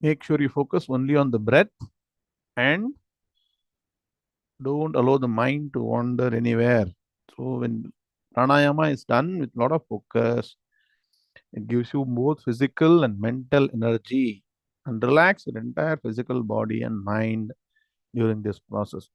Make sure you focus only on the breath and don't allow the mind to wander anywhere. So when pranayama is done with a lot of focus, it gives you both physical and mental energy and relax your entire physical body and mind during this process.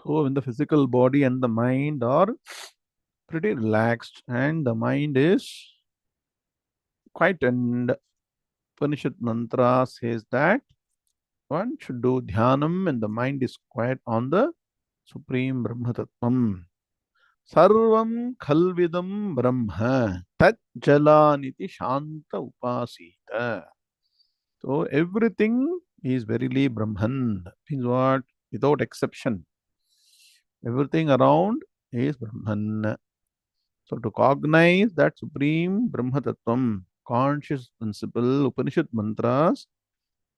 So when the physical body and the mind are pretty relaxed and the mind is quietened, Upanishad mantra says that one should do dhyanam when the mind is quiet on the Supreme Brahma Tattvam. Sarvam khalvidam brahma tat jalaniti shanta upasita. So everything is verily Brahman. Means what? Without exception. Everything around is Brahman. So to cognize that Supreme Brahma Tattvam, conscious principle, Upanishad mantras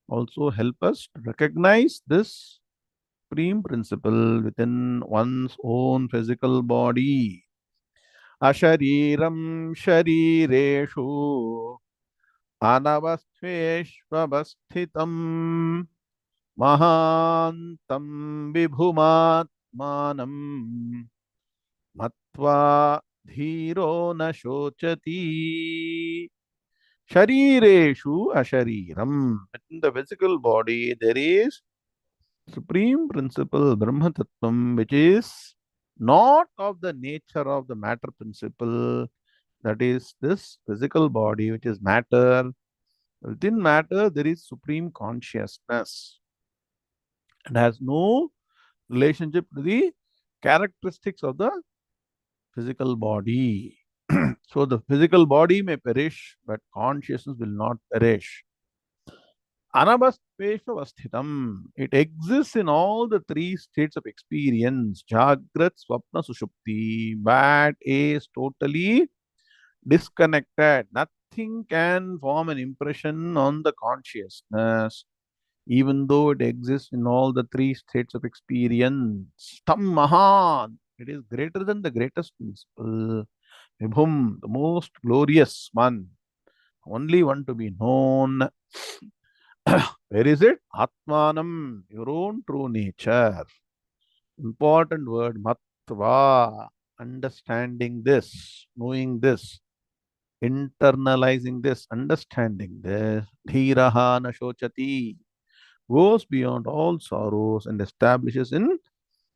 also help us to recognize this supreme principle within one's own physical body. Ashariram sharireshu anavasthveshvavasthitam mahantam vibhumatmanam matva dhiro na shochati. Sharireshu ashariram. Within the physical body, there is supreme principle, Brahma Tattvam, which is not of the nature of the matter principle, that is this physical body, which is matter. Within matter, there is supreme consciousness and has no relationship to the characteristics of the physical body. So the physical body may perish, but consciousness will not perish. Anabhaspeshvavasthitam. It exists in all the three states of experience. Jagrat, Swapna, Sushupti. But is totally disconnected. Nothing can form an impression on the consciousness, even though it exists in all the three states of experience. Tam Mahan. It is greater than the greatest principle. Vibhum, the most glorious one, only one to be known. Where is it? Atmanam, your own true nature. Important word, matva, understanding this, knowing this, internalizing this, understanding this. Dhiraha na shochati, goes beyond all sorrows and establishes in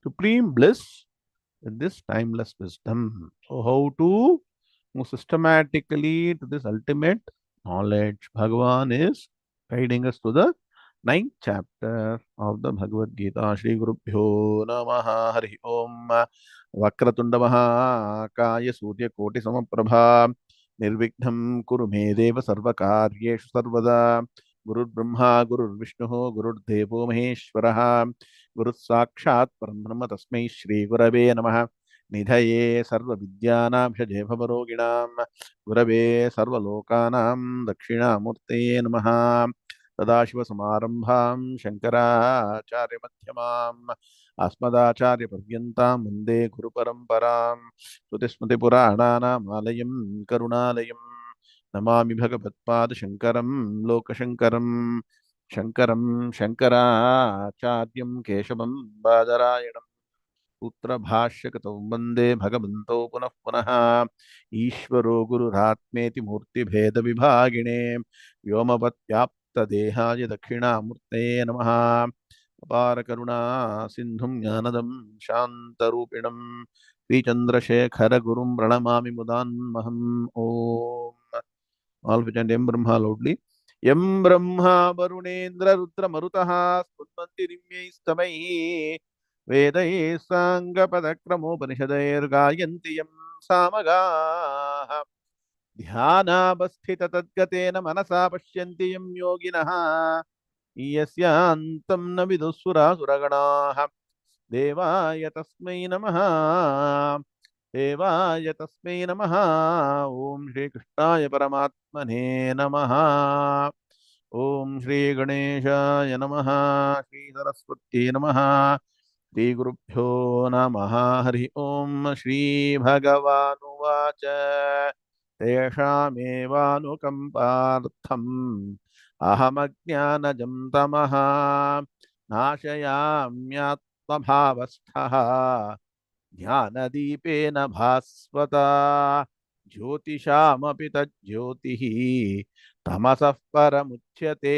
supreme bliss with this timeless wisdom. So, how to move systematically to this ultimate knowledge? Bhagavan is guiding us to the ninth chapter of the Bhagavad Gita. Shri Gurubhyo Namaha Hari Om Vakratunda Mahakaya Surya Koti Samaprabha Nirvignam kuru me deva sarvakaryeshu sarvada. Gurur Brahma, Gurur Vishnu, Gurur Devo Maheshwaraha, Guru Sakshat Parambrahma Tasmai Shri Gurave Namaha. Nidhaye Sarva Vidyanam Shaje Bhavaroginam Gurave Sarva Lokanam Dakshinamurte Namaha. Tadashiva Samarambham Shankaracharya Madhyamam Asmadacharya Paryantam Vande Guru Paramparam Srutismati Purananam Alayam Karunalayam Namami Bhagavadpad Shankaram Lokashankaram Shankaram Shankaracharyam Keshavam Badarayanam Putra Bhashyakatam Vande Bhagavanto Punah Punaha Ishvaro Gururatmeti Murti Bheda Vibhagine Vyomapatyapta Dehaya Dakshinamurte Namaha अपार करुणा सिंधुम ज्ञानदम शांतरूपिणम श्रीचंद्रशेखर गुरुं प्रणमामि मुदान्महम् ओम all which and Brahma loudly. Yam Brahma Varunendra Rudra Marutaha Spunmanti Rimyaistavai Vedai Sanga Padakramo Panishadair Gayanti Yam Samaga Dhyana Basthita Tadgatena Manasa Pashyanti Yam Yoginaha Yasyantam Navidusura Suraganaha Devaya Tasmai Namaha देवाय तस्मै नमः ओम श्री कृष्णाय परमात्मने नमः ओम श्री गणेशाय नमः श्री सरस्वती नमः श्री गुरुभ्यो नमः हरि ओम श्री भगवानुवाच तेषामेवानुकम्पार्थम् अहमज्ञानजं तमः नाशयाम्यात्मभावस्थः ज्ञानदीपेन भास्वता ज्योतिषामपि तज्ज्योतिः तमसः परमुच्यते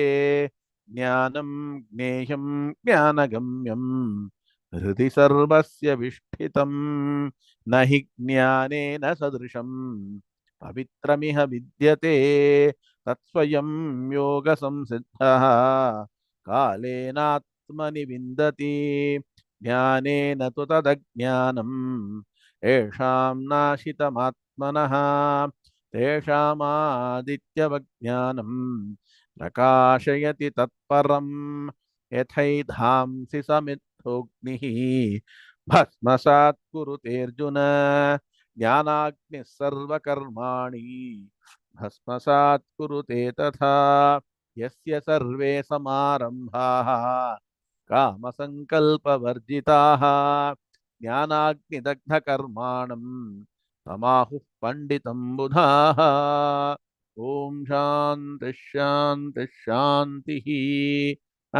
ज्ञानं ज्ञेयं ज्ञानगम्यं हृदि सर्वस्य विष्ठितं न हि ज्ञानेन सदृशं पवित्रमिह विद्यते तत्स्वयं योगसंसिद्धः कालेनात्मनि विन्दति ज्ञानेन तु तदज्ञानम् येषां नाशितमात्मनः तेषामादित्यवज्ञानम् प्रकाशयति तत्परम् यथैधांसि समिद्धोऽग्निः भस्मसात् कुरुतेऽर्जुन ज्ञानाग्निः सर्वकर्माणि भस्मसात् कुरुते तथा यस्य सर्वे समारम्भाः कामसङ्कल्पवर्जिताः ज्ञानाग्निदग्धकर्माणं तमाहुः पण्डितं बुधाः ॐ शान्तिः शान्तिः शान्तिः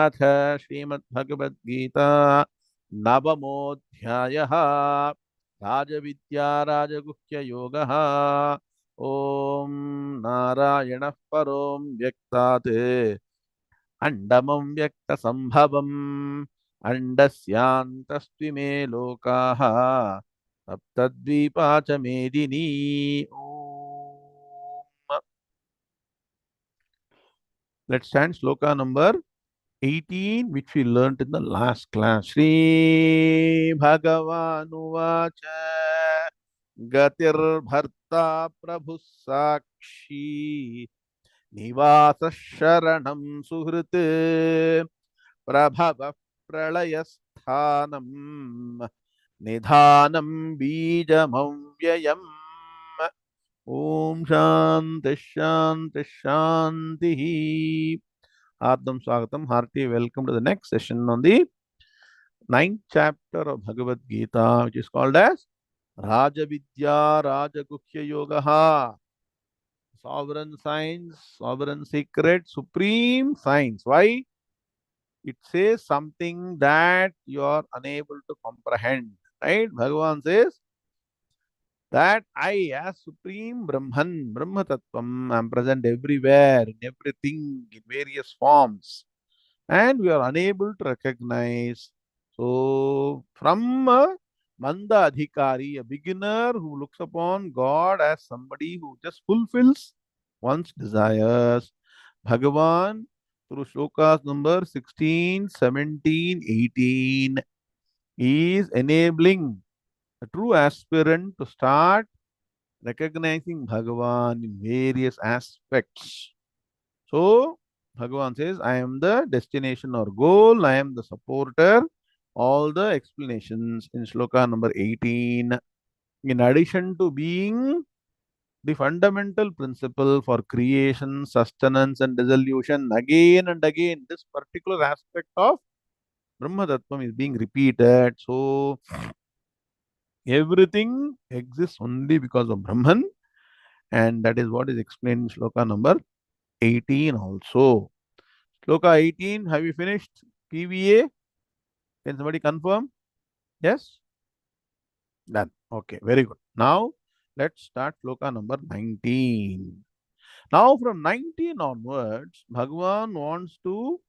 अथ श्रीमद्भगवद्गीता नवमोऽध्यायः राजविद्या राजगुह्ययोगः ॐ नारायणः परो व्यक्तात् अंडमं व्यक्तसंभवम् अंडस्यान्तस्त्विमे लोकाः सप्तद्वीपा च मेदिनी ओम let's stand sloka number 18 which we learnt in the last class Shri Bhagavanuvacha Gatir Prabhu Sakshi Nivasa Sharanam Suhrit Prabhava Pralayasthanam Nidhanam Bijamam Vyayam Om Shanti Shanti Shanti Ardham Swagatam, hearty welcome to the next session on the ninth chapter of Bhagavad Gita, which is called as Rajavidya Rajaguhya Yogaha. Sovereign science, sovereign secret, supreme science. Why? It says something that you are unable to comprehend. Right? Bhagavan says that I, as Supreme Brahman, Brahma Tattvam, am present everywhere, in everything, in various forms, and we are unable to recognize. So, from a Manda Adhikari, a beginner who looks upon God as somebody who just fulfills one's desires, Bhagavan, through shlokas number 16, 17, 18, is enabling a true aspirant to start recognizing Bhagavan in various aspects. So, Bhagavan says, I am the destination or goal, I am the supporter. All the explanations in shloka number 18. In addition to being the fundamental principle for creation, sustenance, and dissolution, again and again, this particular aspect of Brahma Tattvam is being repeated. So, everything exists only because of Brahman, and that is what is explained in shloka number 18 also. Shloka 18, have you finished PVA? Can somebody confirm? Yes? Done. Okay, very good. Now, let's start shloka number 19. Now, from 19 onwards, Bhagavan wants to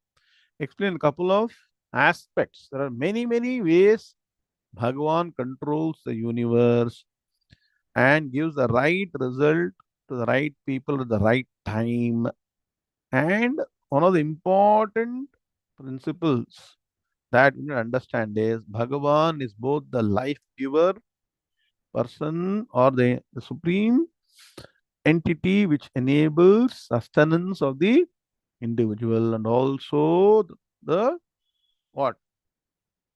explain a couple of aspects. There are many, many ways Bhagavan controls the universe and gives the right result to the right people at the right time. And one of the important principles that we need to understand is Bhagavan is both the life giver person or the supreme entity which enables sustenance of the individual, and also the what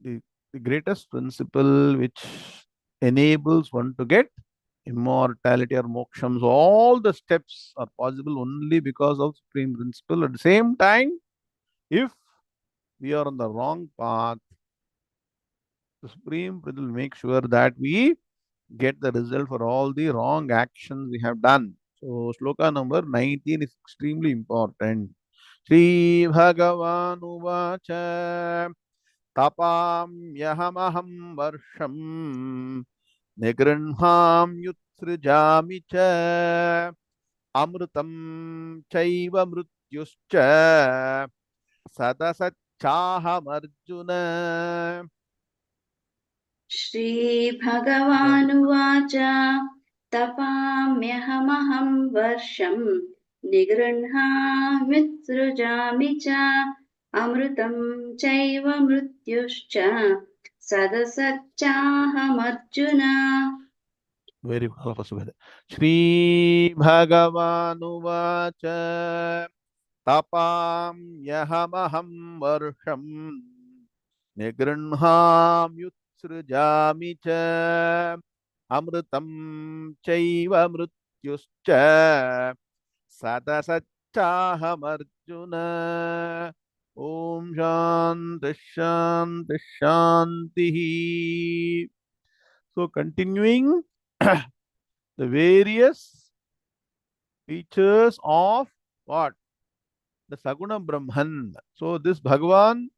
the, the greatest principle which enables one to get immortality or moksham. So all the steps are possible only because of supreme principle. At the same time, if we are on the wrong path, the supreme principle will make sure that we get the result for all the wrong actions we have done. So shloka number 19 is extremely important. Sri Bhagavan Uvacha Tapamyaham Varsham Nigranham Yutsrijami Cha Amrutam Chaiva Mrutyuscha Sadasachaham Arjuna. श्रीभगवानुवाच तपाम्यहमहं वर्षं निगृह्णाम्युत्सृजामि च अमृतं चैव मृत्युश्च सदसच्चाहमर्जुन. Very good. All of us together. Shri Bhagavanuvacha Tapam Yahamaham Varsham Nigranham Yutsrujami Cha Amritam Chaiva Mrityuscha Sadasachaham Arjuna. Om Shanti Shanti Shanti. So continuing the various features of what? The Saguna Brahman. So this Bhagavan,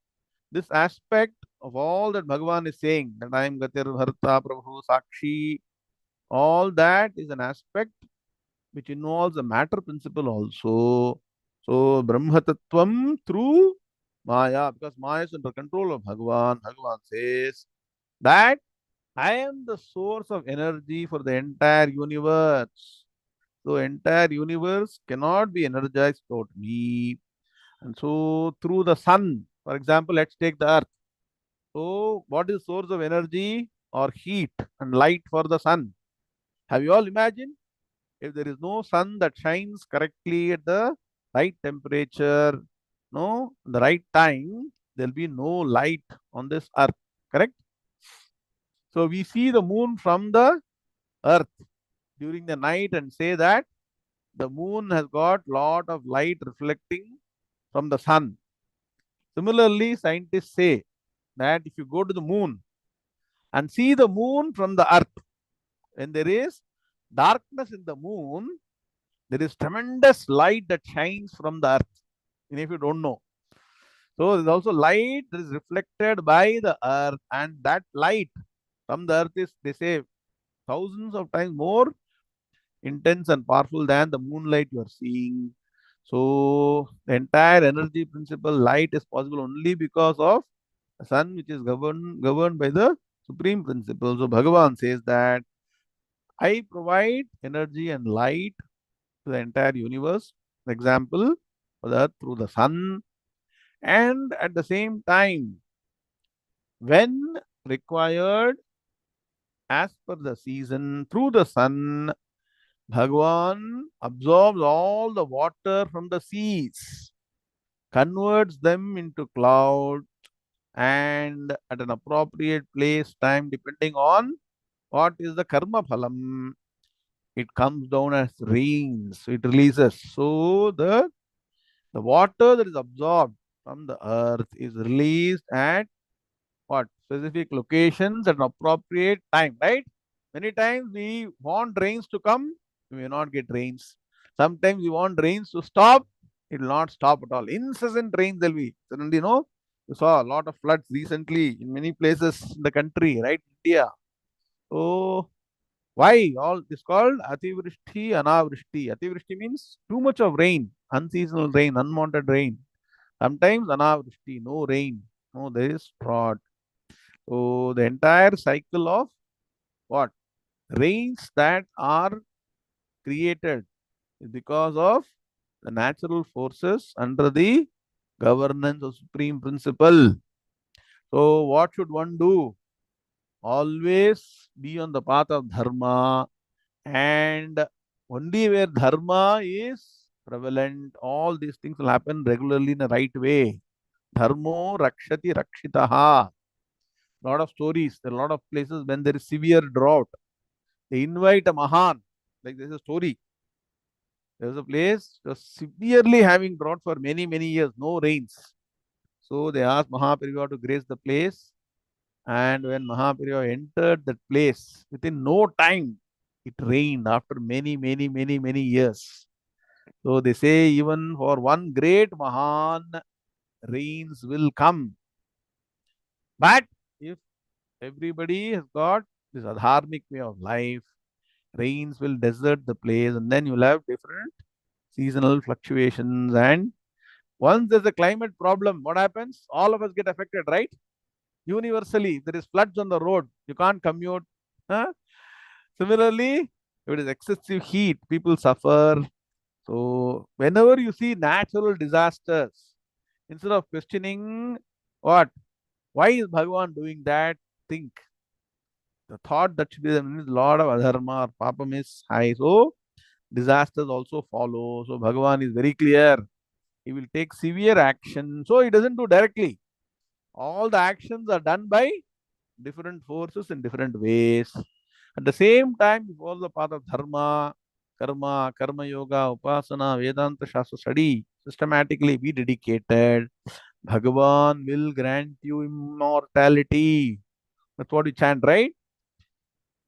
this aspect of all that Bhagavan is saying, that I am Gatir Bharta Prabhu Sakshi, all that is an aspect which involves a matter principle also. So Brahma Tattvam through Maya, because Maya is under control of Bhagavan. Bhagavan says that I am the source of energy for the entire universe. So entire universe cannot be energized without me. And so through the sun, for example, let's take the earth. So what is source of energy or heat and light for the sun? Have you all imagined? If there is no sun that shines correctly at the right temperature, no, the right time, there'll be no light on this earth. Correct? So we see the moon from the earth during the night and say that the moon has got lot of light reflecting from the sun. Similarly, scientists say that if you go to the moon and see the moon from the earth, when there is darkness in the moon, there is tremendous light that shines from the earth. And if you don't know, so there's also light that is reflected by the earth, and that light from the earth is, they say, thousands of times more intense and powerful than the moonlight you are seeing. So the entire energy principle, light, is possible only because of the sun, which is governed by the supreme principle. So Bhagavan says that I provide energy and light to the entire universe. For example, for the earth through the sun, and at the same time, when required, as per the season, through the sun, Bhagavan absorbs all the water from the seas, converts them into cloud, and at an appropriate place, time, depending on what is the karma phalam, it comes down as rains. So it releases. So the water that is absorbed from the earth is released at what specific locations at an appropriate time, right? Many times we want rains to come, we may not get rains. Sometimes we want rains to stop, it will not stop at all. Incessant rains there will be. Suddenly, you saw a lot of floods recently in many places in the country, right? India. So why all this called Ativrishti, Anavrishti? Ativrishti means too much of rain, unseasonal rain, unwanted rain. Sometimes Anavrishti, no rain. No, there is drought. So the entire cycle of what? Rains that are created is because of the natural forces under the governance of supreme principle. So what should one do? Always be on the path of dharma, and only where dharma is prevalent, all these things will happen regularly in the right way. Dharmo rakshati rakshitaha. Lot of stories. There are a lot of places when there is severe drought. They invite a Mahan. Like there's a story. There was a place that was severely having drought for many, many years, no rains. So they asked Mahapariva to grace the place. And when Mahapariva entered that place, within no time, it rained after many, many, many, many years. So they say even for one great Mahan, rains will come. But if everybody has got this adharmic way of life, rains will desert the place, and then you'll have different seasonal fluctuations. And once there's a climate problem, what happens? All of us get affected, right? Universally, there is floods on the road. You can't commute. Huh? Similarly, if it is excessive heat, people suffer. So, whenever you see natural disasters, instead of questioning what, why is Bhagavan doing that, think the thought that should be there means lot of adharma or papam is high. So, disasters also follow. So, Bhagavan is very clear. He will take severe action. So, he doesn't do directly. All the actions are done by different forces in different ways. At the same time, you follow the path of dharma, karma yoga, upasana, Vedanta Shastra study, systematically be dedicated. Bhagavan will grant you immortality. That's what you chant, right?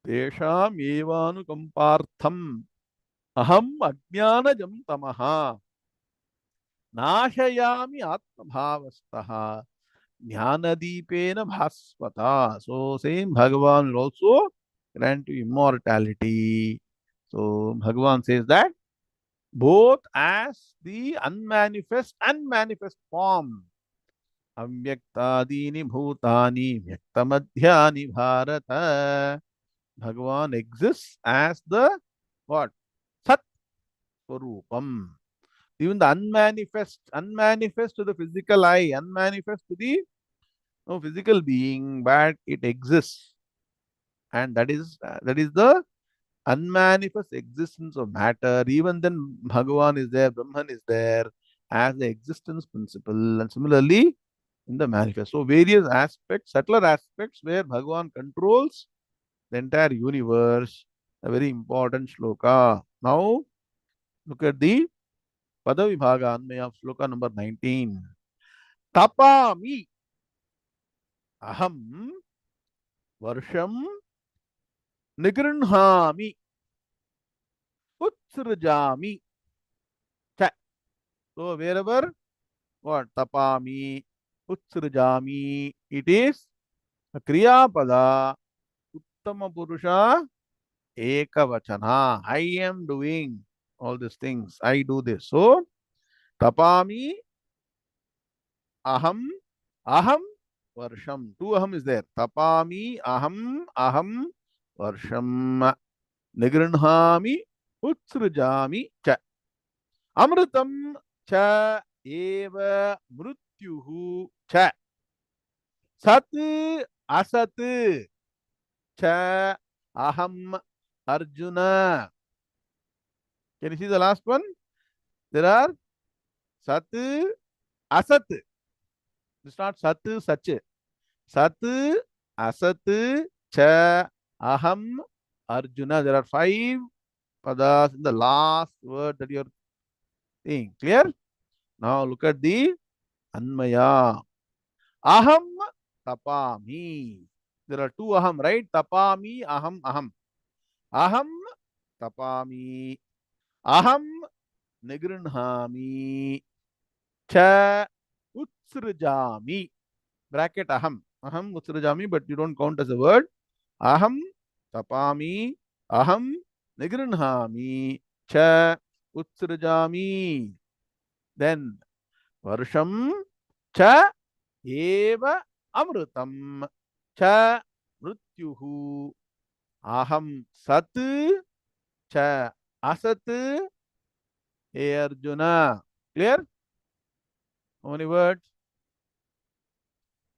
Tesham evanukampartham aham ajnanajam tamaha nashayami atmabhavastaha Jnanadeepena bhasvata. So same Bhagavan will also grant you immortality. So Bhagavan says that both as the unmanifest and manifest form. Avyaktadini bhutani vyaktamadhyani bharata. Bhagavan exists as the what? Sat Swarupam. Even the unmanifest to the physical eye, unmanifest to the no physical being, but it exists, and that is the unmanifest existence of matter. Even then, Bhagavan is there, Brahman is there as the existence principle, and similarly in the manifest. So various aspects, subtler aspects, where Bhagavan controls the entire universe. A very important shloka. Now look at the Padavibhaga Anmaya of shloka number 19. Tapami aham varsham nigrinhami utsrjami cha. So wherever what tapami, utsrjami, it is a kriya pada uttama purusha ekavachana. I am doing all these things. I do this. So tapami aham aham varsham. Two aham is there. Tapami aham varsham nigrinhami utsrjami cha. Amritam cha eva mrityuhu cha. Sat asat cha aham Arjuna. Can you see the last one? There are Sat, Asat. It's not Sat, Sach. Sat, Asat, Cha, Aham, Arjuna. There are five padas in the last word that you're saying. Clear? Now look at the Anmaya. Aham tapami. There are two aham, right? Tapami, aham, aham. Aham tapami. Aham nigrinhami. Cha utsrujami. Bracket aham. Aham utsrujami, but you don't count as a word. Aham tapami. Aham nigrinhami. Cha utsrujami. Then varsham cha eva amrutam cha mrityuhu aham sat cha asat e Arjuna. Clear? How many words?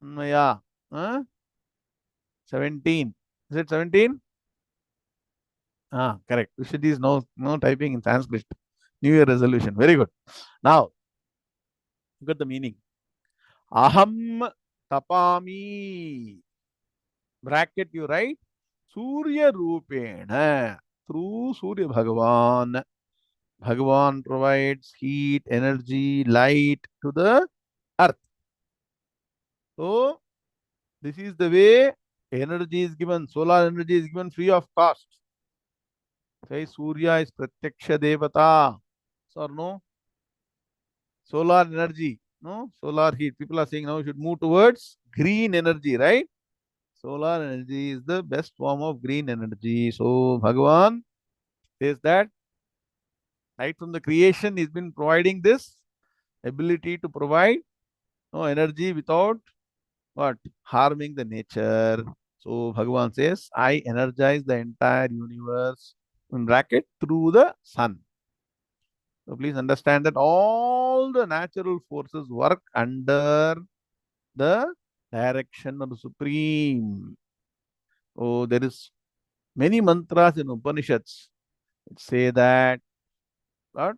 Yeah. 17. Is it 17? Ah, correct. Vishwajit is no typing in Sanskrit. New Year resolution. Very good. Now, look at the meaning. Aham tapami. Bracket you write. Surya Rupena. Through Surya Bhagavan. Bhagavan provides heat, energy, light to the earth. So, this is the way energy is given, solar energy is given free of cost. Say Surya is Pratyaksha Devata. So, or no? Solar energy, no? Solar heat. People are saying now we should move towards green energy, right? Solar energy is the best form of green energy. So, Bhagavan says that right from the creation, he's been providing this ability to provide no energy without what? Harming the nature. So Bhagavan says, I energize the entire universe in bracket through the sun. So please understand that all the natural forces work under the direction of the Supreme. So there is many mantras in Upanishads that say that what?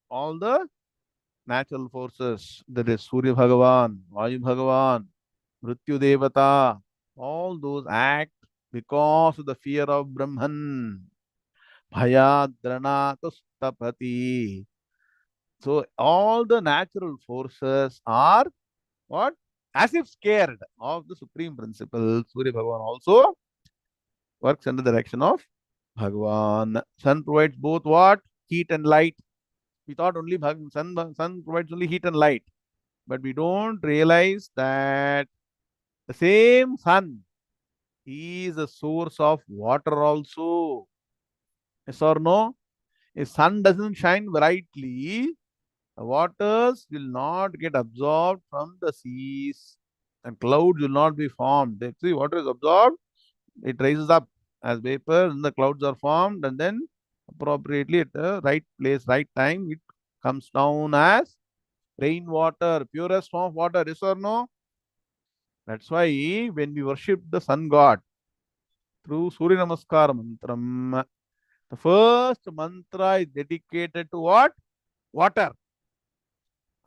all the natural forces, that is Surya Bhagavan, Vayu Bhagavan, Mrityu Devata, all those act because of the fear of Brahman. Bhayadrana tustapati. So all the natural forces are what? As if scared of the supreme principle. Surya Bhagavan also works under the direction of Bhagavan. Sun provides both what? Heat and light. We thought only sun provides only heat and light. But we don't realize that the same sun is a source of water also. Yes or no? If sun doesn't shine brightly, the waters will not get absorbed from the seas and clouds will not be formed. See, water is absorbed, it rises up as vapor, and the clouds are formed, and then appropriately at the right place, right time, it comes down as rainwater, purest form of water. Yes or no? That's why when we worship the sun god through Surya Namaskar mantram, the first mantra is dedicated to what? Water.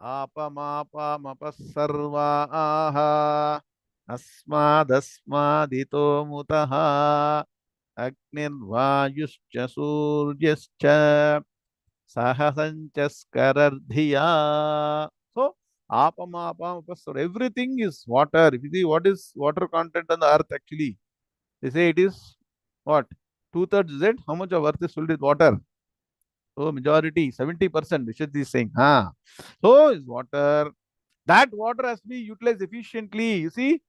Apamapamapasarvaha asmadasmadito mutaha agnirvayuscha suryascha sahasanchaskarardhiya. So, apamapamapasar, everything is water. If you see what is water content on the earth actually, they say it is what? Two-thirds is it? How much of earth is filled with water? So majority, 70%, Vishwajit is saying. So is water. That water has to be utilized efficiently. You see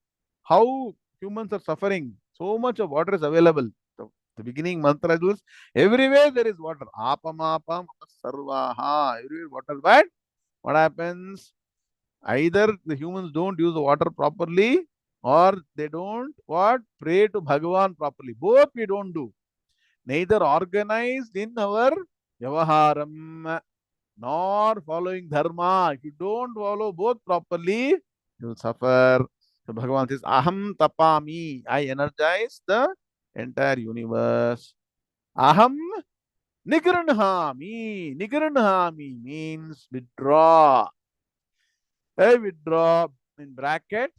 how humans are suffering. So much of water is available. The beginning mantra is everywhere there is water. Apamapam sarvaha. Everywhere water. But what happens? Either the humans don't use the water properly or they don't what? Pray to Bhagavan properly. Both we don't do. Neither organized in our Vyavaharam nor following dharma. If you don't follow both properly, you will suffer. So Bhagavan says, Aham tapami. I energize the entire universe. Aham Nigranhami. Nigranhami means withdraw. I withdraw in bracket.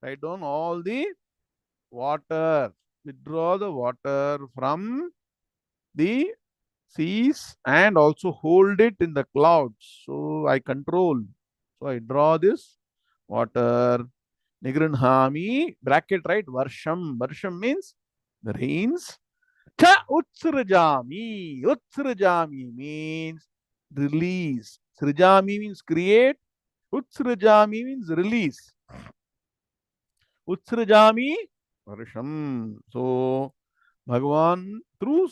Write down all the water. Withdraw the water from the seas and also hold it in the clouds. So I control. So I draw this water. Nigranhami, bracket, right? Varsham. Varsham means the rains. Cha utsrajami. Utsrajami means release. Srijami means create. Utsrajami means release. Utsrajami Varsham. So Bhagavan through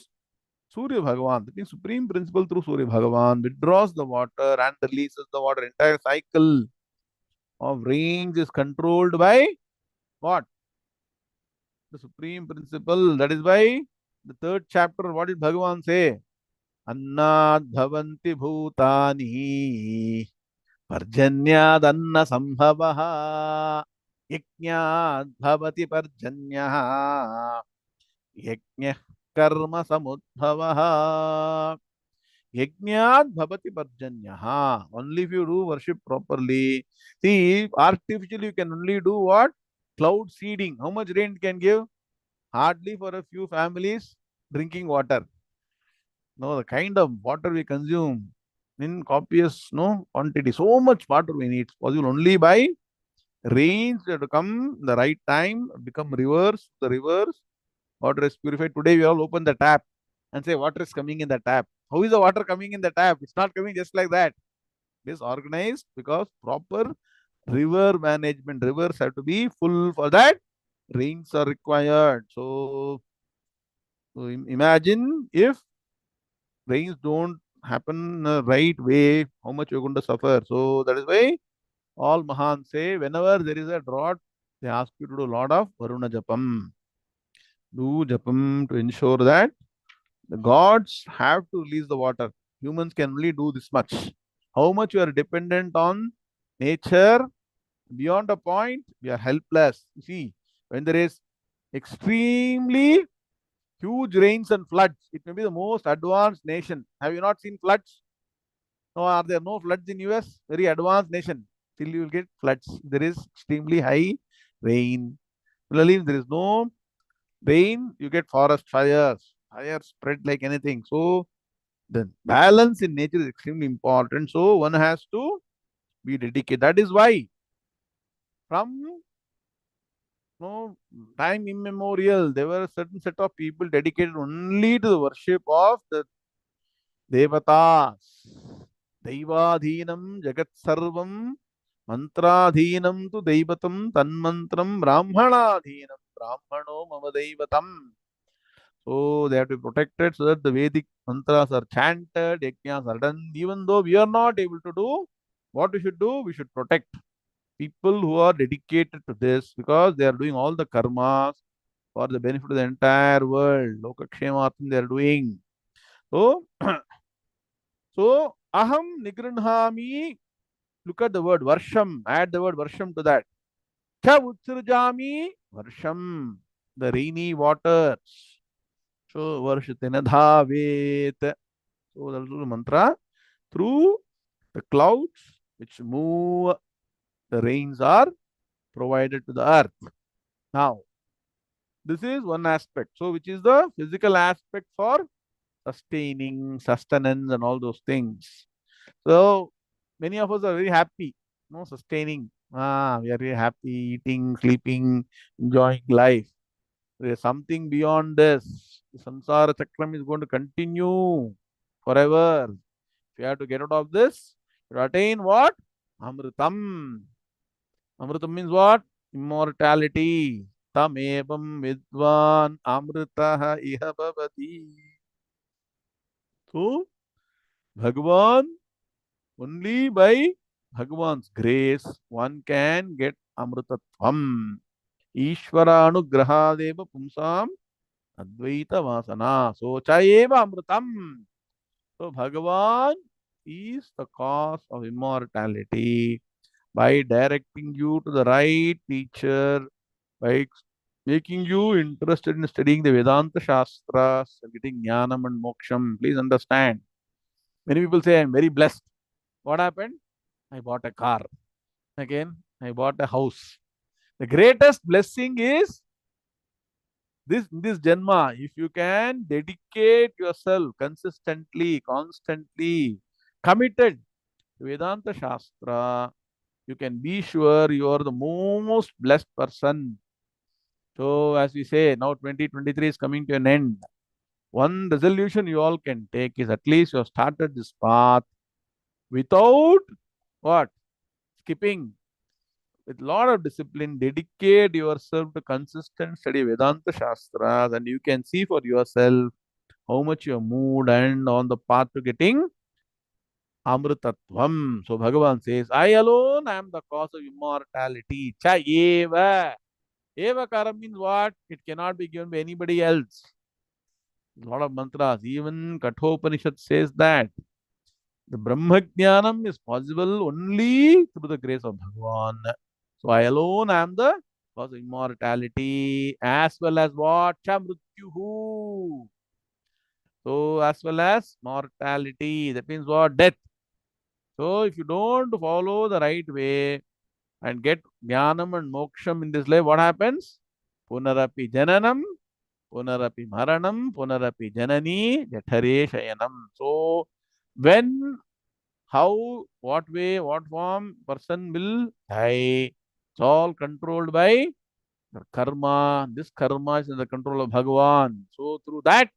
Surya Bhagavan, that means supreme principle through Surya Bhagavan, withdraws the water and releases the water. Entire cycle of rains is controlled by what? The supreme principle. That is why the third chapter, what did Bhagavan say? Annad bhavanti bhutani parjanyad anna sambhavaha yajnad bhavati parjanyaha yajnah karma samudbhavaha. Yajnat bhavati parjanyaha. Only if you do worship properly. See, artificially you can only do what? Cloud seeding. How much rain it can give? Hardly for a few families drinking water. No, the kind of water we consume in copious no quantity. So much water we need. It's possible only by rains that to come the right time, become rivers. The rivers, water is purified. Today we all open the tap and say water is coming in the tap. How is the water coming in the tap? It's not coming just like that. It is organized because proper river management. Rivers have to be full. For that rains are required. So imagine if rains don't happen the right way, how much you're going to suffer. So that is why all Mahan say whenever there is a drought, they ask you to do a lot of Varuna Japam. Do Japam to ensure that the gods have to release the water. Humans can only do this much. How much you are dependent on nature, beyond a point, we are helpless. You see, when there is extremely huge rains and floods, it may be the most advanced nation. Have you not seen floods? No, are there no floods in US? Very advanced nation. Still you will get floods. There is extremely high rain. Similarly, if there is no rain, you get forest fires. Fires spread like anything. So the balance in nature is extremely important. So one has to be dedicated. That is why from no time immemorial, there were a certain set of people dedicated only to the worship of the devatas. Daivadhinam jagat sarvam mantradhinam tu daivatam tanmantram brahmanadhinam brahmano mama daivatam. So they have to be protected so that the Vedic mantras are chanted, yajnas are done. Even though we are not able to do, what we should do, we should protect people who are dedicated to this because they are doing all the karmas for the benefit of the entire world. Lokakshemartham they are doing. So, so aham nigranhami. Look at the word varsham. Add the word varsham to that. Cha utsrjami varsham. The rainy waters. So varshitena dhavet. So that is the mantra. Through the clouds which move, the rains are provided to the earth. Now, this is one aspect. So, which is the physical aspect for sustaining, sustenance, and all those things. So, many of us are very happy, no sustaining. We are very happy, eating, sleeping, enjoying life. There is something beyond this. The samsara chakram is going to continue forever. If you have to get out of this, you attain what? Amritam. Amritam means what? Immortality. Tamevam vidvan amritaha iha bhavati. So, Bhagavan, only by Bhagavan's grace, one can get Amritatvam. Ishvara anugrahadeva pumsam advaita vasana. So, chayeva Amritam. So, Bhagavan is the cause of immortality by directing you to the right teacher, by making you interested in studying the Vedanta Shastras and getting Jnanam and Moksham. Please understand. Many people say, I'm very blessed. What happened? I bought a car. Again, I bought a house. The greatest blessing is this Janma. If you can dedicate yourself consistently, constantly, committed to Vedanta Shastra, you can be sure you are the most blessed person. So, as we say, now 2023 is coming to an end. One resolution you all can take is at least you have started this path without what? Skipping. With a lot of discipline, dedicate yourself to consistent study Vedanta Shastras, and you can see for yourself how much you have moved and on the path to getting Amritatvam. So Bhagavan says, I alone am the cause of immortality. Cha eva. Eva karam means what? It cannot be given by anybody else. A lot of mantras. Even Kathopanishad says that. The Brahma Gnanam is possible only through the grace of Bhagavan. So I alone am the cause of immortality as well as what? Cha mrityuhu. So as well as mortality. That means what? Death. So if you don't follow the right way and get jnanam and moksham in this life, what happens? Punarapi jananam, punarapi maranam, punarapi janani, jathare shayanam. So when, how, what way, what form person will die, it's all controlled by the karma. This karma is in the control of Bhagavan. So through that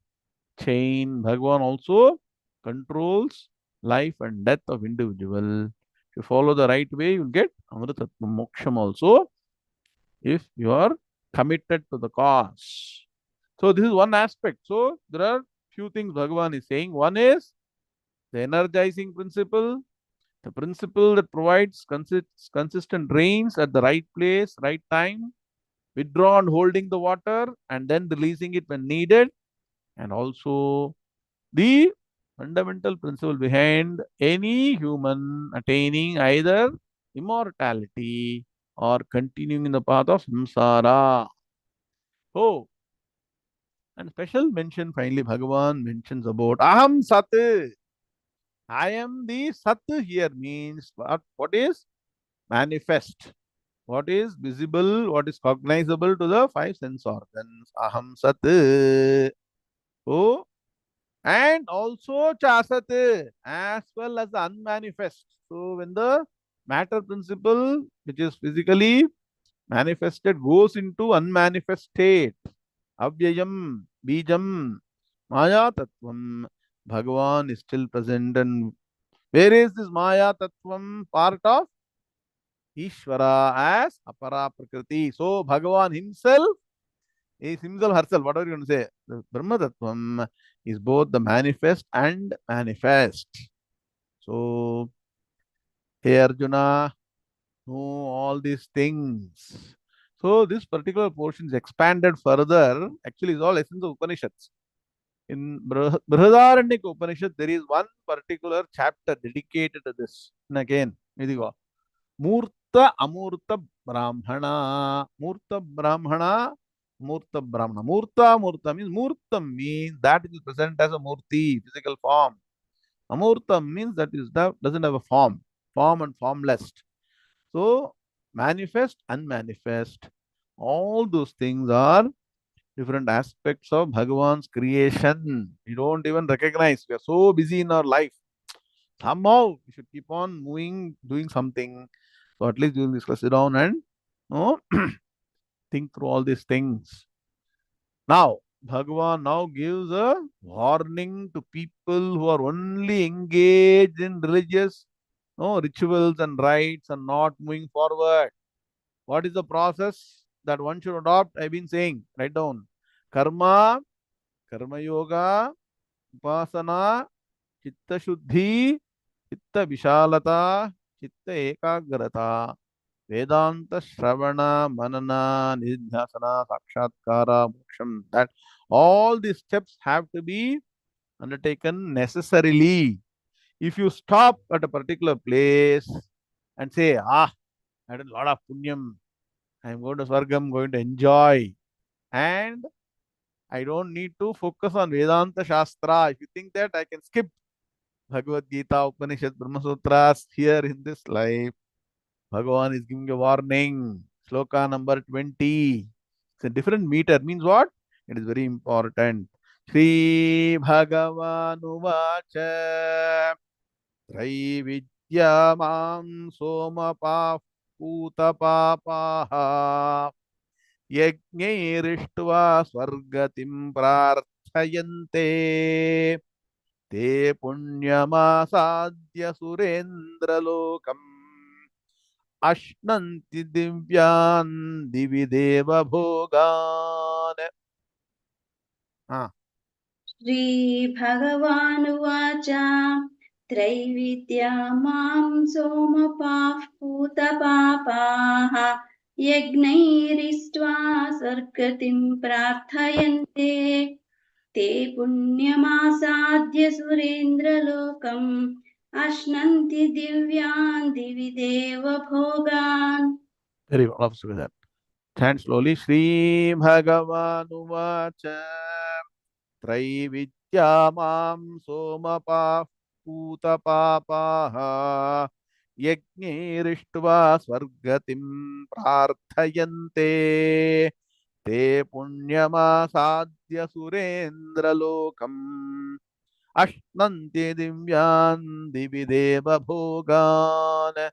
chain, Bhagavan also controls life and death of individual. If you follow the right way, you'll get Amritatva Moksham also if you are committed to the cause. So this is one aspect. So there are few things Bhagavan is saying. One is the energizing principle, the principle that provides consistent rains at the right place, right time, withdrawn holding the water and then releasing it when needed, and also the fundamental principle behind any human attaining either immortality or continuing in the path of samsara. Oh, and special mention finally, Bhagavan mentions about Aham Sat. I am the Sat here means what is manifest, what is visible, what is cognizable to the five sense organs. Aham Sat. Oh, and also chasat as well as the unmanifest. So when the matter principle, which is physically manifested, goes into unmanifest state, avyayam, bijam, maya tattvam, Bhagavan is still present. And where is this maya tattvam part of Ishvara as apara prakriti? So Bhagavan himself is himself, herself, whatever you want to say. The Brahma Tattvam is both the manifest and manifest. So, hey Arjuna, know all these things. So, this particular portion is expanded further. Actually, it's all essence of Upanishads. In Brihadaranyaka Upanishad, there is one particular chapter dedicated to this. And again, idigo. Murta Amurta Brahmana. Murta Brahmana. Murta Brahmana. Murta means that it is present as a murti, physical form. Amurtam means that is doesn't have a form, form and formless. So manifest, unmanifest, all those things are different aspects of Bhagavan's creation. We don't even recognize. We are so busy in our life. Somehow we should keep on moving, doing something. So at least during this class, sit down and no, think through all these things. Now, Bhagavan now gives a warning to people who are only engaged in religious rituals and rites and not moving forward. What is the process that one should adopt? I've been saying, write down. Karma, Karma Yoga, Upasana, Chitta Shuddhi, Chitta Vishalata, Chitta Ekagrata, Vedanta Shravana, Manana, Nidhyasana, Sakshatkara, Moksham. That all these steps have to be undertaken necessarily. If you stop at a particular place and say, I did a lot of punyam, I'm going to Swargam, going to enjoy. And I don't need to focus on Vedanta Shastra. If you think that, I can skip Bhagavad Gita, Upanishad, Brahma Sutras here in this life. Bhagavan is giving a warning. Sloka number 20. It's a different meter. Means what? It is very important. Shri Bhagavanu Vacha Traividyamam Somapah Putapapaha Yajnairištva Swargatim Prarthayante Te Punyamasadya Surendralokam Ashnanti Divyan Divideva Bhogan. Ah, श्रीभगवानुवाच त्रैविद्या मां सोमपाः पूतपापाः यज्ञैरिष्ट्वा स्वर्गतिं प्रार्थयन्ते ते पुण्यमासाद्य सुरेन्द्रलोकम् अश्नन्ति दिव्यान् दिवि देव भोगान्। very well. Observe that. Chant slowly. Shri Bhagavanu Vacha Traividyamam Somapah Putapapaha Yajnairištva Swargatim Prarthayante Te Punyamasadya Surendralokam Ashnanti Divyan Divideva Bhogan.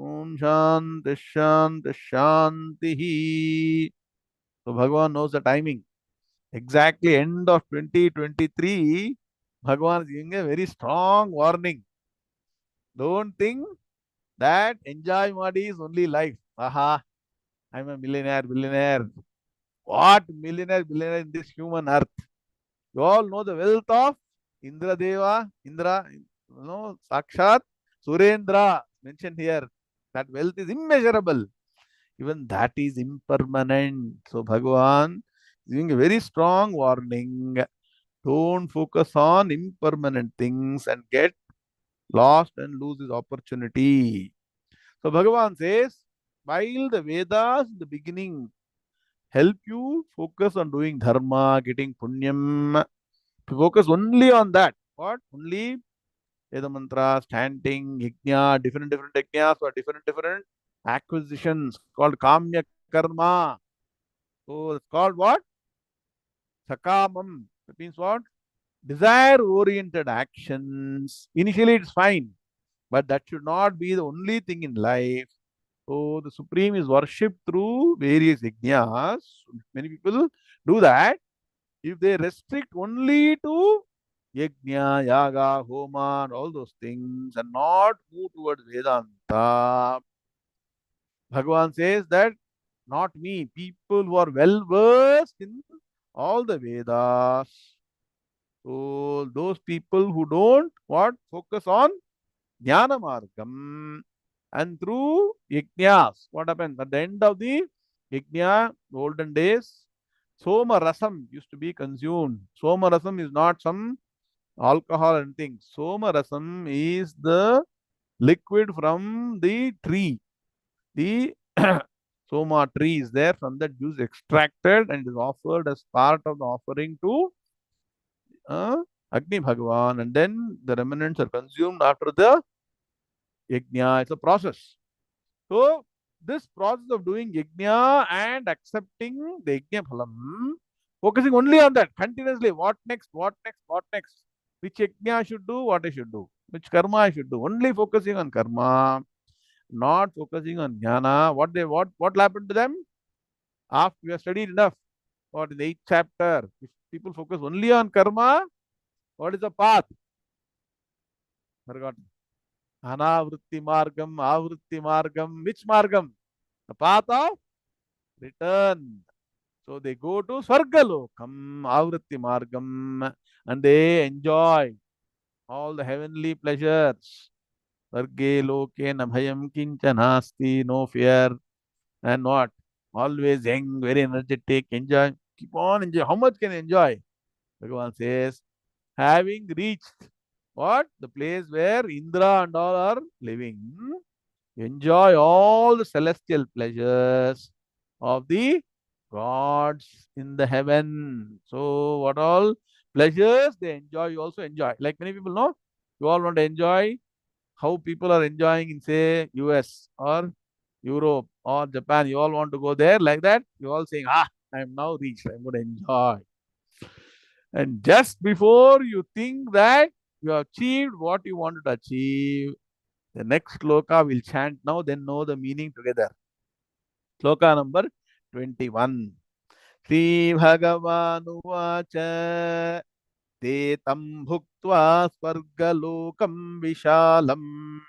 Om Shanti Shanti Shanti. So Bhagavan knows the timing. Exactly end of 2023, Bhagavan is giving a very strong warning. Don't think that enjoy modi is only life. Aha, I'm a millionaire, billionaire. What millionaire, billionaire in this human earth? You all know the wealth of Indra Deva, Indra, Sakshat, Surendra mentioned here. That wealth is immeasurable. Even that is impermanent. So Bhagavan is giving a very strong warning. Don't focus on impermanent things and get lost and lose this opportunity. So Bhagavan says, while the Vedas in the beginning help you focus on doing dharma, getting punyam, to focus only on that. What? Only Veda mantra, chanting, yajna, different yajnas for different acquisitions called kamya karma. So it's called what? Sakamam. That means what? Desire oriented actions. Initially it's fine, but that should not be the only thing in life. So the Supreme is worshipped through various yajnas. Many people do that. If they restrict only to yajna, yaga, homa, and all those things and not move towards Vedanta, Bhagavan says that not me, people who are well versed in all the Vedas. So those people who don't what focus on Jnana Margam and through yajnas, what happens at the end of the yajna, olden days, Soma Rasam used to be consumed. Soma Rasam is not some alcohol and things. Soma Rasam is the liquid from the tree. The Soma tree is there, from that juice extracted and is offered as part of the offering to Agni Bhagavan, and then the remnants are consumed after the yajna. It's a process. So, this process of doing yajna and accepting the yajna phalam, focusing only on that continuously. What next? What next? What next? Which yajna I should do? What I should do? Which karma I should do? Only focusing on karma, not focusing on jnana. What will happen to them? After we have studied enough, what in the 8th chapter? If people focus only on karma, what is the path? Forgotten. Anavritti margam, avritti margam. Which margam? The path of return. So they go to Swargalokam, Avritti Margam, and they enjoy all the heavenly pleasures. Sarge loke nabhayam kinchanasti, no fear, and what? Always young, very energetic, enjoy. Keep on enjoy. How much can you enjoy? Bhagavan says, having reached what? The place where Indra and all are living. Enjoy all the celestial pleasures of the gods in the heaven. So what all pleasures they enjoy, you also enjoy. Like many people know, you all want to enjoy how people are enjoying in say US or Europe or Japan. You all want to go there like that. You all saying, I am now reached. I'm going to enjoy. And just before you think that you have achieved what you wanted to achieve, the next sloka will chant now, then know the meaning together. Sloka number 21. Sri Bhagavanuvacha te tam bhuktva svargalokam vishalam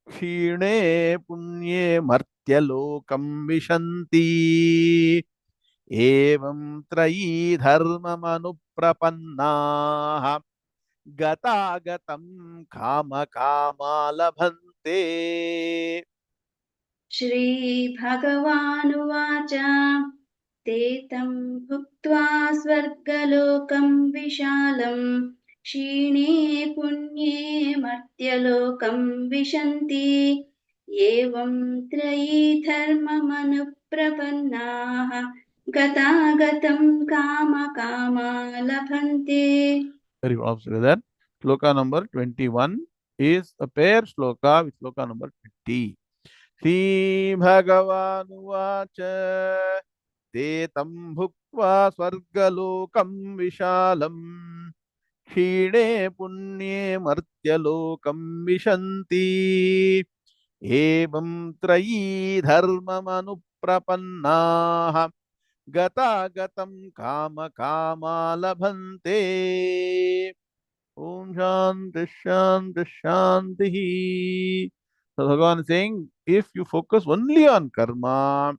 क्षीणे पुण्ये मर्त्यलोकं विशन्ति एवं त्रयी धर्ममनुप्रपन्नाः गतागतं कामकामा लभन्ते. श्रीभगवानुवाच ते तं भुक्त्वा स्वर्गलोकं विशालं क्षीणे पुण्ये मर्त्यलोकं विशन्ति एवं त्रयी धर्ममनुप्रपन्नाः गतागतं कामकामा लभन्ते. Very well observed that. Sloka number 21 is a pair sloka with sloka number 20. Sri Bhagavanuvacha te tam bhuktva swargalokam vishalam क्षीणे पुण्ये मर्त्यलोकं विशन्ति एवं त्रयी धर्ममनुप्रपन्नाः गतागतं कामकामा लभन्ते. Om Shanti Shanti Shanti. So Bhagavan is saying, if you focus only on karma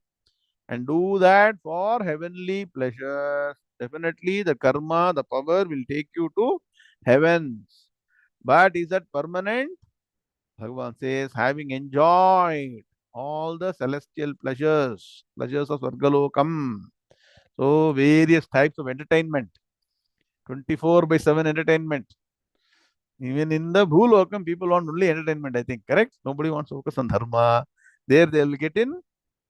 and do that for heavenly pleasures, definitely the karma, the power will take you to heavens. But is that permanent? Bhagavan says, having enjoyed all the celestial pleasures, pleasures of Svargalokam, so various types of entertainment, 24 by 7 entertainment. Even in the Bhulokam, people want only entertainment, I think, correct? Nobody wants to focus on dharma. There they will get in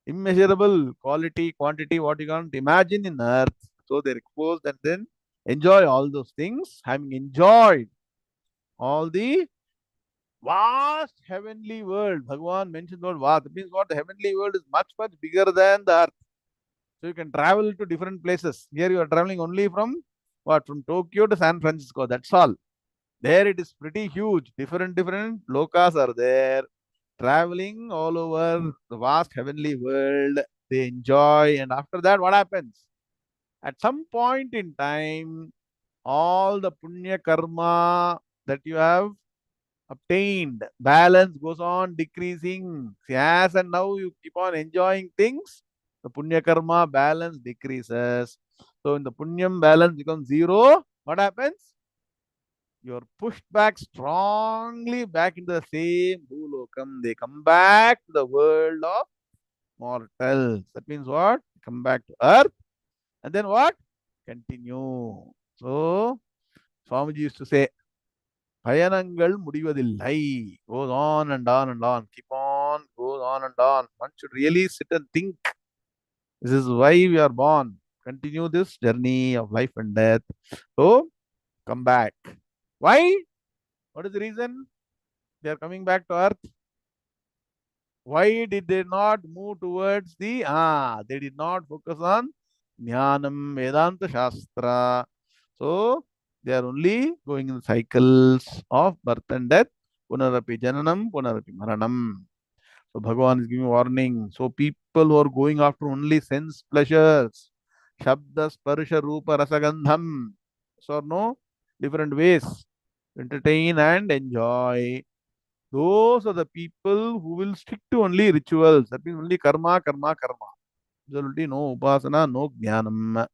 immeasurable quality, quantity, what you can't imagine in earth. So they're exposed and then enjoy all those things. Having enjoyed all the vast heavenly world, Bhagavan mentioned the word vast. That means what? The heavenly world is much, much bigger than the earth. So you can travel to different places. Here you are traveling only from what? From Tokyo to San Francisco. That's all. There it is pretty huge. Different lokas are there. Traveling all over the vast heavenly world. They enjoy. And after that, what happens? At some point in time, all the punya karma that you have obtained, balance goes on decreasing. See, as and now you keep on enjoying things, the punya karma balance decreases. So when the punyam balance becomes zero, what happens? You're pushed back strongly back into the same bhulokam. They come back to the world of mortals. That means what? Come back to earth and then what? Continue. So Swamiji used to say, Payanangal mudivadillai. Goes on and on and on. Keep on, goes on and on. One should really sit and think. This is why we are born. Continue this journey of life and death. So come back. Why? What is the reason they are coming back to earth? Why did they not move towards the they did not focus on Jnanam, Vedanta Shastra. So they are only going in cycles of birth and death. Punarapi Jananam, Punarapi Maranam. So Bhagavan is giving warning. So people who are going after only sense pleasures, Shabda Sparsha Rupa Rasagandham. So or no, different ways to entertain and enjoy. Those are the people who will stick to only rituals. That means only karma, karma, karma. Absolutely no upasana, no jnanam.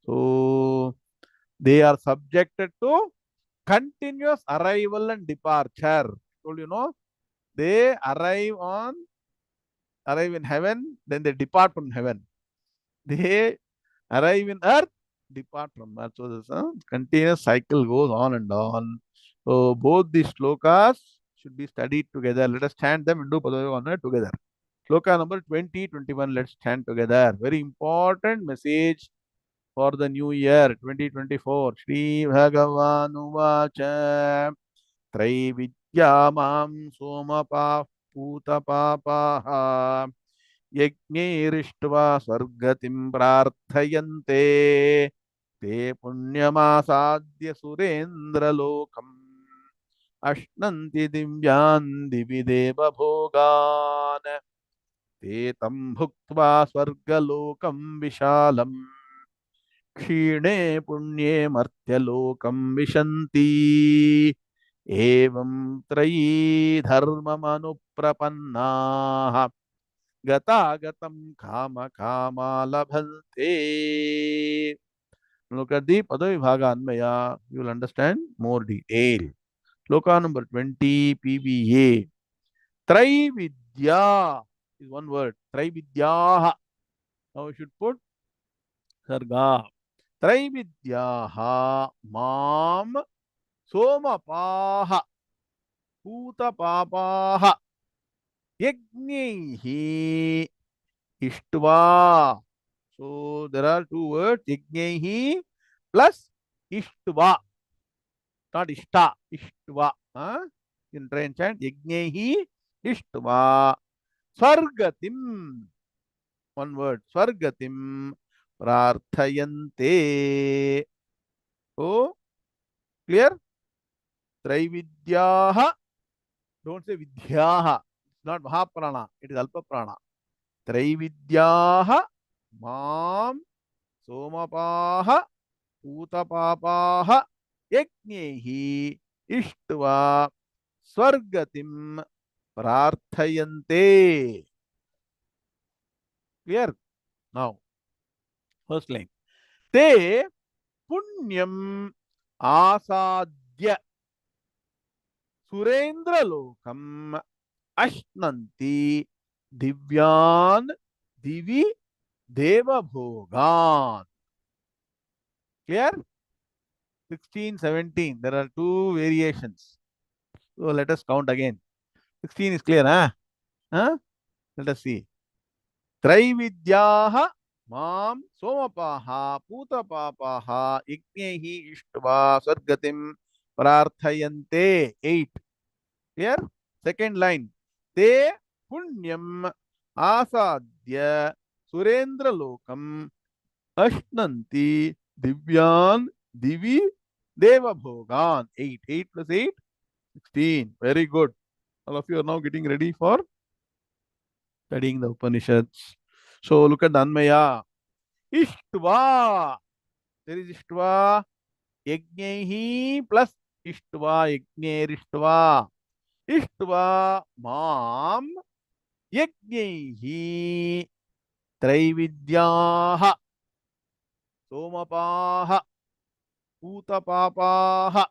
So they are subjected to continuous arrival and departure. Told you know, they arrive in heaven, then they depart from heaven. They arrive in earth, depart from earth. So this continuous cycle goes on and on. So both these slokas should be studied together. Let us chant them and do Padavana together. Shloka number 20, 21. Let's stand together. Very important message for the new year 2024. Shri Bhagavan Uvacha Traividyamam Somapa Putapapaha Yajnerištva Svargatim Prarthayante Te Punyamasadya Surendra Lokam Ashnanti Divyan Divideva Bhogan Te Tam Bhuktva Svargalokam Vishalam क्षीणे पुण्ये मर्त्यलोकं विशन्ति एवं त्रयी धर्ममनुप्रपन्नाः गतागतं कामकामा लभन्ते. Look at the Padavibhaga Anmaya, you will understand more detail. Shloka number 20, PBA. Traividya is one word. Traividyaha. Now we should put Sarga. Traividyaha mam somapaha putapapaha yajnaihi ishtva. So there are two words, yajnaihi plus ishtva, not ishta, ishtva. You can try and chant yajnaihi ishtva svargatim. One word, svargatim prarthayante. So clear? Traividyaha. Don't say vidyaha. It's not Mahaprana. It is Alpa Prana. Traividyaha mam somapaha putapapaha yajnehi ishtva svargatim prarthayante. Clear? Now, first line. Te punyam asadya Surendra Lokam Ashnanti Divyan Divi Deva Bhogan. Clear? 16, 17. There are two variations. So let us count again. 16 is clear, huh? Let us see. Traividyaha Mam Somapaha Putapapaha Ignehi Ishtva Sargatim Prarthayante. 8. Clear? Second line. Te punyam asadya surendra lokam ashnanti divyan divi deva bhogan. 8. 8 plus 8, 16. Very good. All of you are now getting ready for studying the Upanishads. So look at the Anmaya. Ishtva. There is Ishtva. Yajnehi plus Ishtva. Yajnerishtva. Ishtva mam yajnaihi traividyaha somapaha putapapaha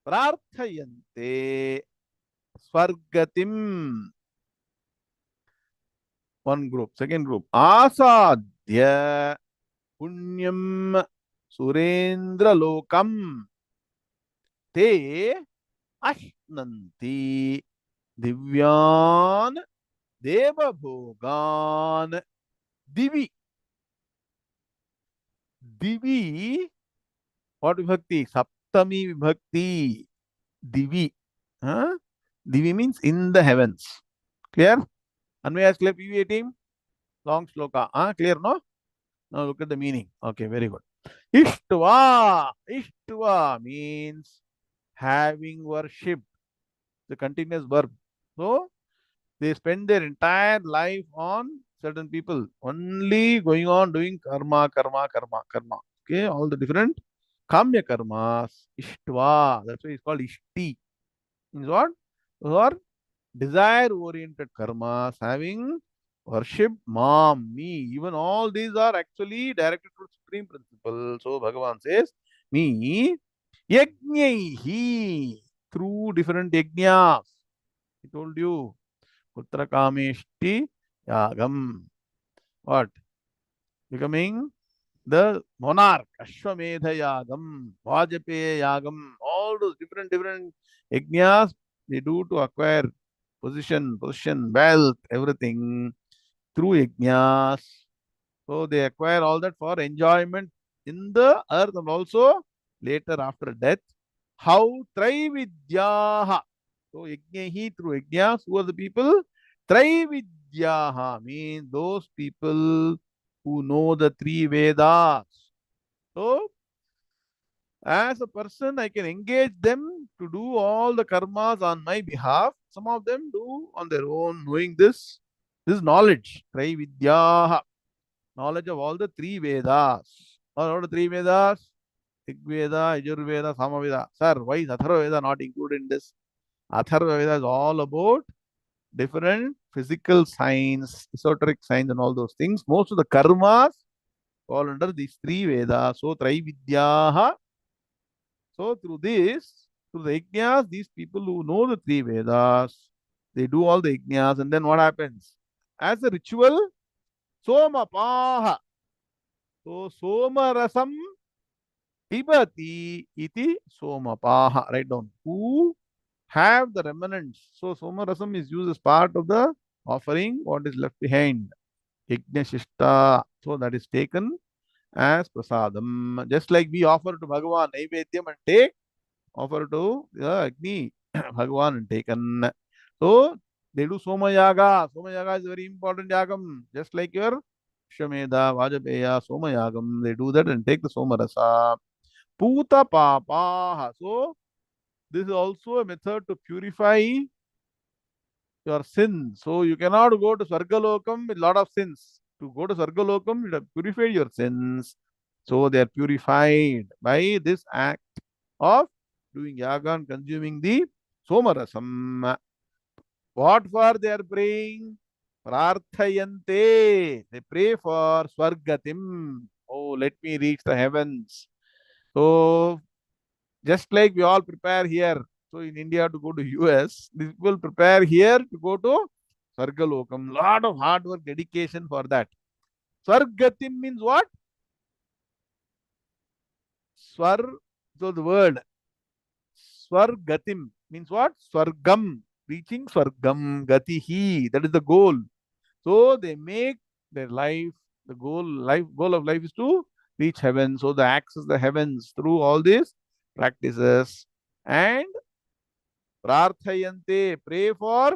prarthayante svargatim. One group. Second group. Asadya punyam surendra lokam te ashnanti divyan deva bhogan divi. Divi, what vibhakti? Saptami vibhakti. Divi. Divi means in the heavens. Clear? Anvaya is clear, PVA team? Long sloka. Clear, no? Now look at the meaning. Okay, very good. Ishtva. Ishtva means having worshipped. The continuous verb. So, they spend their entire life on certain people, only going on doing karma, karma, karma, karma. Okay, all the different kamya karmas, ishtva. That's why it's called ishti. Means what? Those are desire-oriented karmas, having worship mam, me. Even all these are actually directed to Supreme Principle. So Bhagavan says, me, yajnaihi, through different yajnas. He told you. Putra Kameshti Yagam. What? Becoming the monarch. Ashwamedha Yagam. Vajapeya Yagam. All those different yajnas they do to acquire position, wealth, everything through yajnas. So they acquire all that for enjoyment in the earth and also later after death. How Traividyaha. So yajnahi through yajnas, who are the people? Traividyaha means those people who know the three Vedas. So as a person, I can engage them to do all the karmas on my behalf. Some of them do on their own, knowing this. This knowledge, Traividyaha, knowledge of all the three Vedas. What are the three Vedas? Rig Veda, Yajurveda, Samaveda. Sir, why is Atharva Veda not included in this? Atharva Veda is all about different physical science, esoteric science, and all those things. Most of the karmas fall under these three Vedas. So, Traividyaha. So, through this, through the yajnas, these people who know the three Vedas, they do all the yajnas, and then what happens? As a ritual, Somapaha. So, Somarasam Pibati iti Somapaha. Write down. Who have the remnants. So, Somarasam is used as part of the offering, what is left behind. Yajnashishta. So, that is taken as prasadam. Just like we offer to Bhagavan Naivedyam and take, offer to the Agni Bhagavan and taken. So, they do Somayaga. Somayaga is a very important yagam. Just like your Shameda, Vajapeya, Somayagam, they do that and take the Somarasa. Puta Papaha. So, this is also a method to purify your sins. So you cannot go to Svargalokam with a lot of sins. To go to Svargalokam, you have purified your sins. So they are purified by this act of doing yaga and consuming the Somarasam. What for they are praying? Prarthayante. They pray for Swargatim. Oh, let me reach the heavens. So just like we all prepare here. So in India to go to US, these people prepare here to go to Sargalokam. Lot of hard work, dedication for that. Swargatim means what? Swar. So the word Swargatim means what? Swargam. Reaching Swargam. Gatihi. That is the goal. So they make their life, the goal of life is to reach heaven. So they access the heavens through all these practices. And Prarthayante, pray for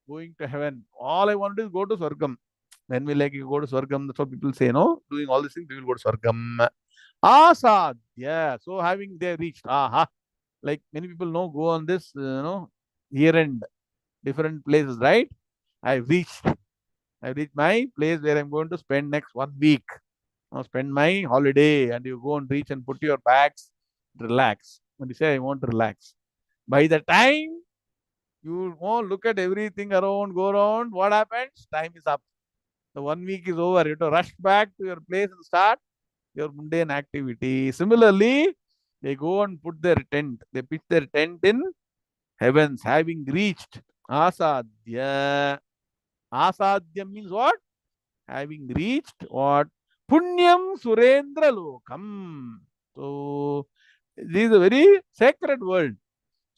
going to heaven. All I want is go to Swargam. When we like you go to Swargam, that's what people say, no? Doing all these things, we will go to Swargam. Asadhya. So having they reached, aha. Like many people know, go on this, year end, different places, right? I reached my place where I'm going to spend next 1 week. Now spend my holiday, and you go and reach and put your bags, relax. When you say, I want to relax. By the time you won't look at everything around, go around. What happens? Time is up. The 1 week is over. You have to rush back to your place and start your mundane activity. Similarly, they go and put their tent. They pitch their tent in heavens, having reached Asadhya. Asadhya means what? Having reached what? Punyam Surendra Lokam. So, this is a very sacred world.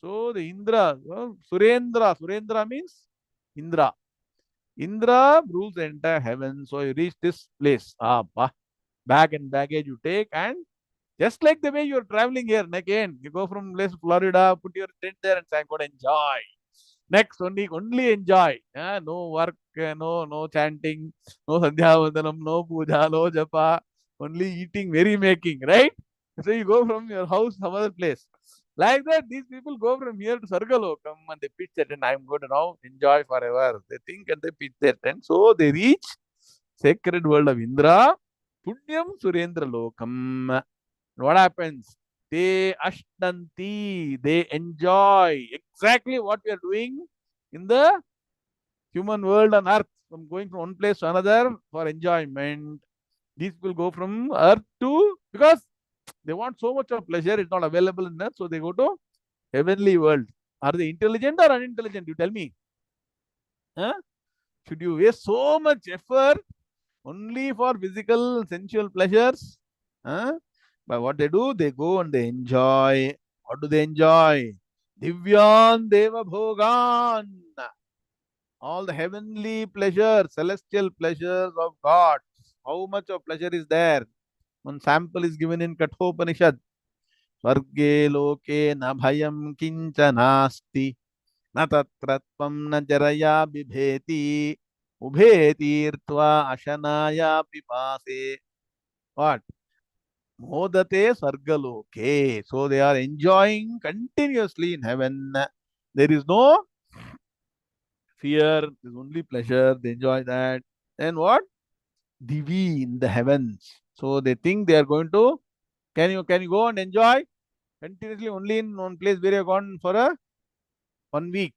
So the Indra, Surendra means Indra. Indra rules the entire heaven. So you reach this place. Bag and baggage you take, and just like the way you're traveling here, again, you go from place to Florida, put your tent there and say, I'm going to enjoy. Next, only enjoy. No work, no chanting, no sandhyavandanam, no puja, no japa, only eating, merrymaking, right? So you go from your house to some other place. Like that, these people go from here to Sargalokam and they pitch their tent. I'm going to now enjoy forever. They think and they pitch their tent. So they reach sacred world of Indra, Punyam Surendra Lokam. What happens? They ashtanti, they enjoy exactly what we are doing in the human world on earth, from going from one place to another for enjoyment. These people go from earth to, because they want so much of pleasure, it's not available in earth, so they go to heavenly world. Are they intelligent or unintelligent? You tell me. Huh? Should you waste so much effort only for physical sensual pleasures? Huh? But what they do, they go and they enjoy. What do they enjoy? Divyan Deva Bhogan. All the heavenly pleasures, celestial pleasures of God. How much of pleasure is there? One sample is given in Kathopanishad. Svarge loke na bhayam kincha nasti, na tatratvam na jaraya bibheti, ubheti irtva ashanaya pipase. What? Modate Sargaloke. So they are enjoying continuously in heaven. There is no fear, there is only pleasure. They enjoy that. And what? Divi in the heavens. So they think they are going to. Can you go and enjoy continuously only in one place where you have gone for a 1 week?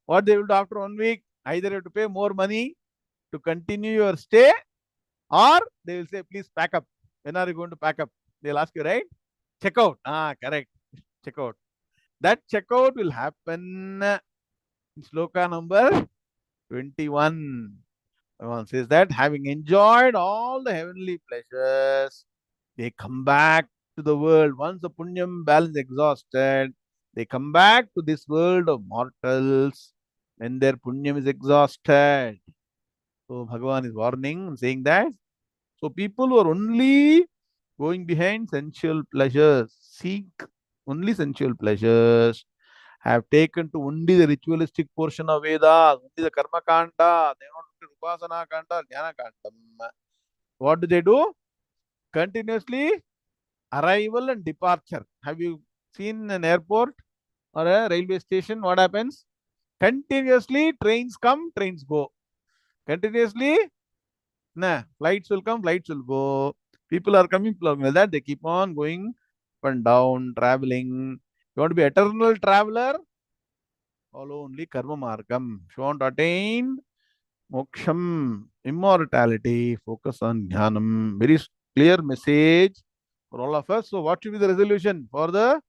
What they will do after 1 week? Either you have to pay more money to continue your stay, or they will say, please pack up. When are you going to pack up? They'll ask you, right? Check out. Ah, correct. Check out. That checkout will happen in sloka number 21. Bhagavan says that having enjoyed all the heavenly pleasures, they come back to the world. Once the punyam balance exhausted, they come back to this world of mortals when their punyam is exhausted. So Bhagavan is warning and saying that. So people who are only going behind sensual pleasures, seek only sensual pleasures, have taken to only the ritualistic portion of Vedas, only the Karma Kanda, they are not into Upasana Kanda, Jnana Kanda. What do? Continuously arrival and departure. Have you seen an airport or a railway station? What happens? Continuously trains come, trains go. Continuously, nah, flights will come, flights will go. People are coming, people are going. Like that they keep on going up and down, traveling. You want to be eternal traveler? Follow only karma margam. If you want to attain moksham, immortality, focus on jnanam. Very clear message for all of us. So, what should be the resolution for the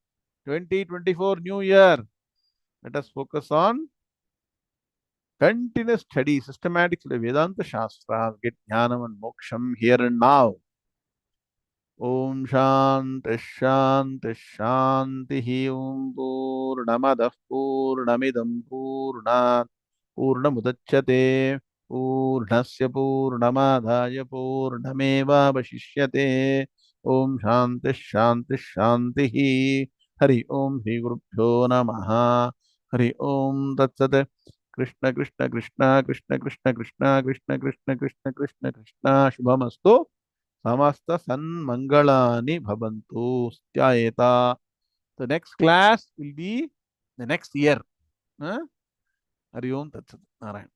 2024 new year? Let us focus on continuous study, systematic study, Vedanta Shastras, get jnanam and moksham here and now. Om Shanti Shanti Shanti Om Purnamadah Purnamidam Purnat Purnamudachyate Purnasya Purnamadhaya Purnameva Vashishyate Om Shanti Shanti Shanti Hari Om Shri Gurubhyo Namaha Hari Om Tat Sat Krishna Krishna Krishna Krishna Krishna Krishna Krishna Krishna Krishna Krishna Krishna Shubhamastu समस्त सन्मंगलानि भवन्तु स्त्यायेता. The next class will be the next year. Hari Om Tat Sat. Narayan.